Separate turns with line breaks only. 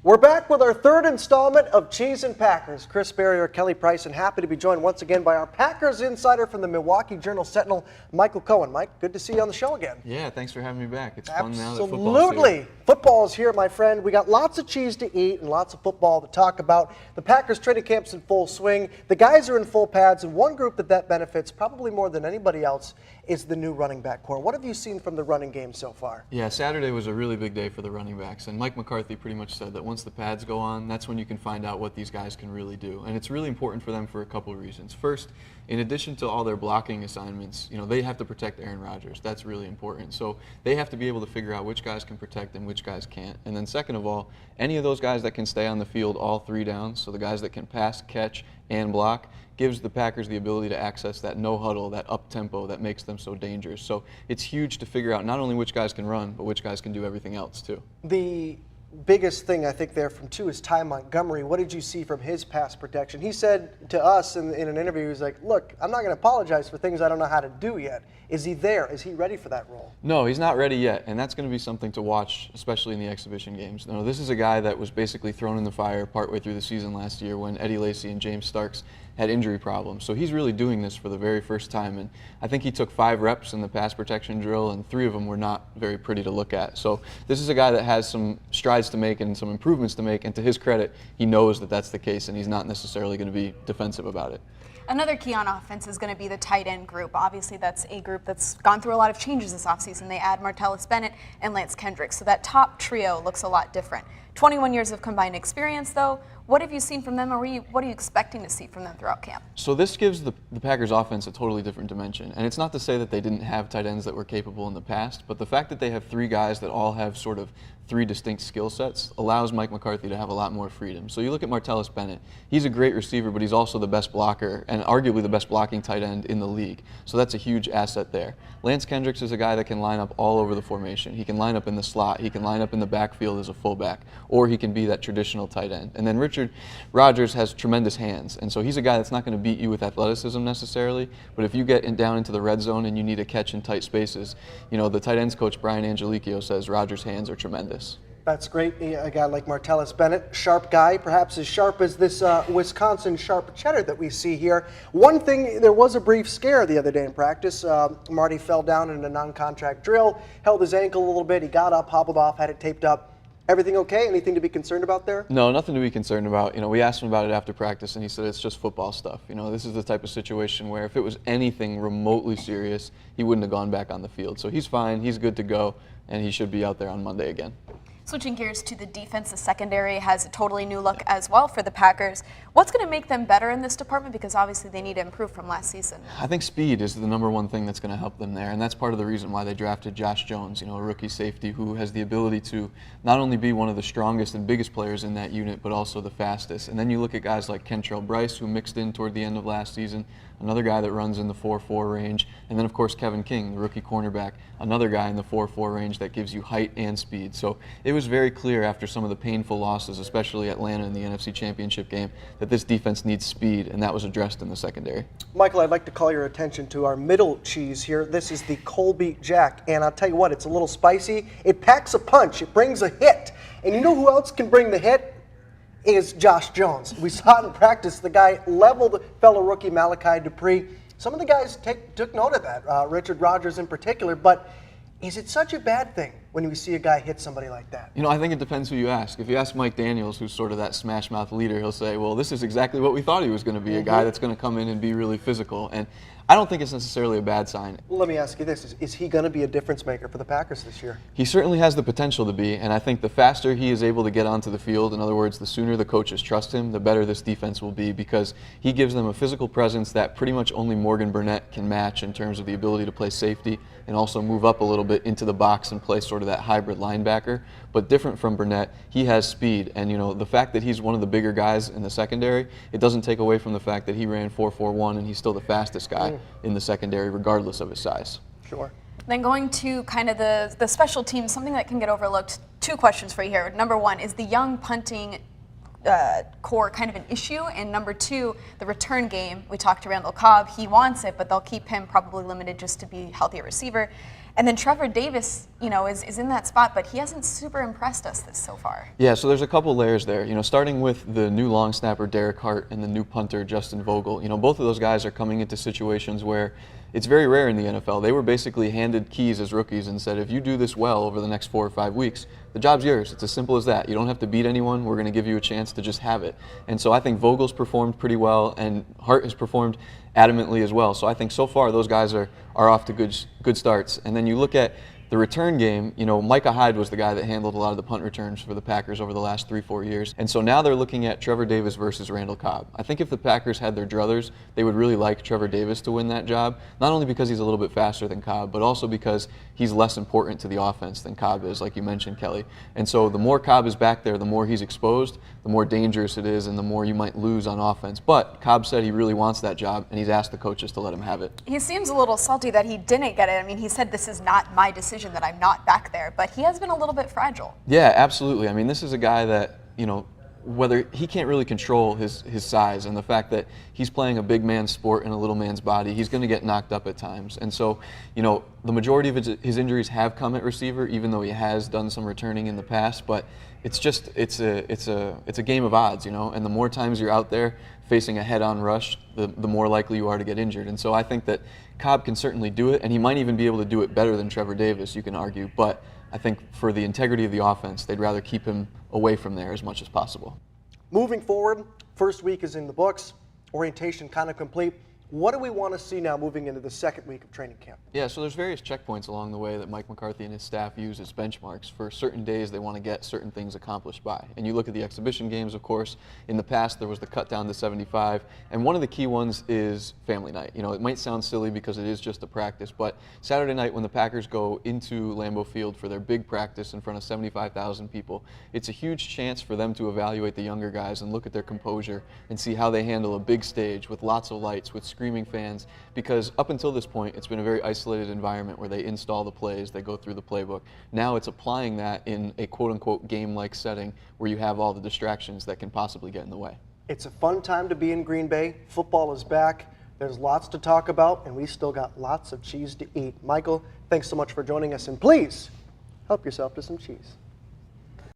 We're back with our third installment of Cheese and Packers. Chris Barriere, Kelly Price, and happy to be joined once again by our Packers insider from the Milwaukee Journal-Sentinel, Michael Cohen. Mike, good to see you on the show again.
Yeah, thanks for having me back. It's fun now that football's here.
Absolutely. Football is here, my friend. We got lots of cheese to eat and lots of football to talk about. The Packers training camp's in full swing. The guys are in full pads, and one group that benefits probably more than anybody else is the new running back core. What have you seen from the running game so far?
Yeah, Saturday was a really big day for the running backs, and Mike McCarthy pretty much said that once the pads go on, that's when you can find out what these guys can really do. And it's really important for them for a couple of reasons. First, in addition to all their blocking assignments, they have to protect Aaron Rodgers. That's really important. So they have to be able to figure out which guys can protect and which guys can't. And then second of all, any of those guys that can stay on the field all three downs, so the guys that can pass, catch, and block, gives the Packers the ability to access that no huddle, that up tempo that makes them so dangerous. So it's huge to figure out not only which guys can run, but which guys can do everything else too.
The biggest thing I think there from two is Ty Montgomery. What did you see from his pass protection? He said to us in an interview, he was like, look, I'm not going to apologize for things I don't know how to do yet. Is he there? Is he ready for that role?
No, he's not ready yet, and that's going to be something to watch, especially in the exhibition games. This is a guy that was basically thrown in the fire partway through the season last year when Eddie Lacy and James Starks had injury problems. So he's really doing this for the very first time, and I think he took 5 reps in the pass protection drill, and 3 of them were not very pretty to look at. So this is a guy that has some strides to make and some improvements to make, and to his credit, he knows that that's the case, and he's not necessarily going to be defensive about it.
Another key on offense is going to be the tight end group. Obviously, that's a group that's gone through a lot of changes this offseason. They add Martellus Bennett and Lance Kendricks, so that top trio looks a lot different. 21 years of combined experience, though. What have you seen from them, or what are you expecting to see from them throughout camp?
So this gives the Packers offense a totally different dimension. And it's not to say that they didn't have tight ends that were capable in the past, but the fact that they have 3 guys that all have sort of 3 distinct skill sets allows Mike McCarthy to have a lot more freedom. So you look at Martellus Bennett. He's a great receiver, but he's also the best blocker and arguably the best blocking tight end in the league. So that's a huge asset there. Lance Kendricks is a guy that can line up all over the formation. He can line up in the slot. He can line up in the backfield as a fullback, or he can be that traditional tight end. And then Richard Rodgers has tremendous hands, and so he's a guy that's not going to beat you with athleticism necessarily, but if you get down into the red zone and you need a catch in tight spaces, the tight ends coach Brian Angelicchio says Rodgers' hands are tremendous.
That's great. A guy like Martellus Bennett, sharp guy, perhaps as sharp as this Wisconsin sharp cheddar that we see here. One thing, there was a brief scare the other day in practice. Marty fell down in a non-contact drill, held his ankle a little bit, he got up, hobbled off, had it taped up. Everything okay? Anything to be concerned about there?
No, nothing to be concerned about. We asked him about it after practice, and he said it's just football stuff. This is the type of situation where if it was anything remotely serious, he wouldn't have gone back on the field. So he's fine, he's good to go, and he should be out there on Monday again.
Switching gears to the defense, the secondary has a totally new look as well for the Packers. What's going to make them better in this department? Because obviously they need to improve from last season.
I think speed is the #1 thing that's going to help them there, and that's part of the reason why they drafted Josh Jones, a rookie safety who has the ability to not only be one of the strongest and biggest players in that unit, but also the fastest. And then you look at guys like Kentrell Brice, who mixed in toward the end of last season, another guy that runs in the 4.4 range, and then of course Kevin King, the rookie cornerback, another guy in the 4.4 range that gives you height and speed. So it was very clear after some of the painful losses, especially Atlanta in the NFC Championship game, that this defense needs speed, and that was addressed in the secondary.
Michael, I'd like to call your attention to our middle cheese here. This is the Colby Jack, and I'll tell you what, it's a little spicy. It packs a punch. It brings a hit. And you know who else can bring the hit? Is Josh Jones. We saw it in practice. The guy leveled fellow rookie Malachi Dupree. Some of the guys took note of that, Richard Rodgers in particular, but is it such a bad thing when we see a guy hit somebody like that?
I think it depends who you ask. If you ask Mike Daniels, who's sort of that smash mouth leader, he'll say, well, this is exactly what we thought he was going to be, a guy that's going to come in and be really physical. And I don't think it's necessarily a bad sign.
Well, let me ask you this. Is he going to be a difference maker for the Packers this year?
He certainly has the potential to be, and I think the faster he is able to get onto the field, in other words, the sooner the coaches trust him, the better this defense will be, because he gives them a physical presence that pretty much only Morgan Burnett can match in terms of the ability to play safety and also move up a little bit into the box and play sort of that hybrid linebacker. But different from Burnett, he has speed, and the fact that he's one of the bigger guys in the secondary, it doesn't take away from the fact that he ran 4.41 and he's still the fastest guy in the secondary regardless of his size.
Sure.
Then going to kind of the special teams, something that can get overlooked. 2 questions for you here. #1, is the young punting core kind of an issue. And number two, the return game. We talked to Randall Cobb. He wants it, but they'll keep him probably limited just to be a healthier receiver. And then Trevor Davis, is in that spot, but he hasn't super impressed us so far.
Yeah, so there's a couple layers there. Starting with the new long snapper Derek Hart and the new punter Justin Vogel. Both of those guys are coming into situations where it's very rare in the NFL. They were basically handed keys as rookies and said, if you do this well over the next 4 or 5 weeks, the job's yours. It's as simple as that. You don't have to beat anyone. We're going to give you a chance to just have it. And so I think Vogel's performed pretty well, and Hart has performed adamantly as well. So I think so far those guys are off to good starts. And then you look at the return game, Micah Hyde was the guy that handled a lot of the punt returns for the Packers over the last 3-4 years. And so now they're looking at Trevor Davis versus Randall Cobb. I think if the Packers had their druthers, they would really like Trevor Davis to win that job, not only because he's a little bit faster than Cobb, but also because he's less important to the offense than Cobb is, like you mentioned, Kelly. And so the more Cobb is back there, the more he's exposed, the more dangerous it is, and the more you might lose on offense. But Cobb said he really wants that job, and he's asked the coaches to let him have it.
He seems a little salty that he didn't get it. I mean, he said this is not my decision, that I'm not back there, but he has been a little bit fragile.
Yeah, absolutely. I mean, this is a guy that, whether he can't really control his size, and the fact that he's playing a big man's sport in a little man's body, he's going to get knocked up at times. And so, the majority of his injuries have come at receiver, even though he has done some returning in the past. But it's a game of odds, and the more times you're out there facing a head-on rush, the more likely you are to get injured. And so I think that Cobb can certainly do it, and he might even be able to do it better than Trevor Davis, you can argue. But I think for the integrity of the offense, they'd rather keep him away from there as much as possible.
Moving forward, first week is in the books, orientation kind of complete. What do we want to see now moving into the second week of training camp?
Yeah, so there's various checkpoints along the way that Mike McCarthy and his staff use as benchmarks for certain days they want to get certain things accomplished by. And you look at the exhibition games, of course. In the past, there was the cut down to 75, and one of the key ones is family night. It might sound silly because it is just a practice, but Saturday night when the Packers go into Lambeau Field for their big practice in front of 75,000 people, it's a huge chance for them to evaluate the younger guys and look at their composure and see how they handle a big stage with lots of lights, with screaming fans, because up until this point it's been a very isolated environment where they install the plays, they go through the playbook. Now it's applying that in a quote-unquote game-like setting where you have all the distractions that can possibly get in the way.
It's a fun time to be in Green Bay. Football is back. There's lots to talk about, and we still got lots of cheese to eat. Michael, thanks so much for joining us, and please help yourself to some cheese.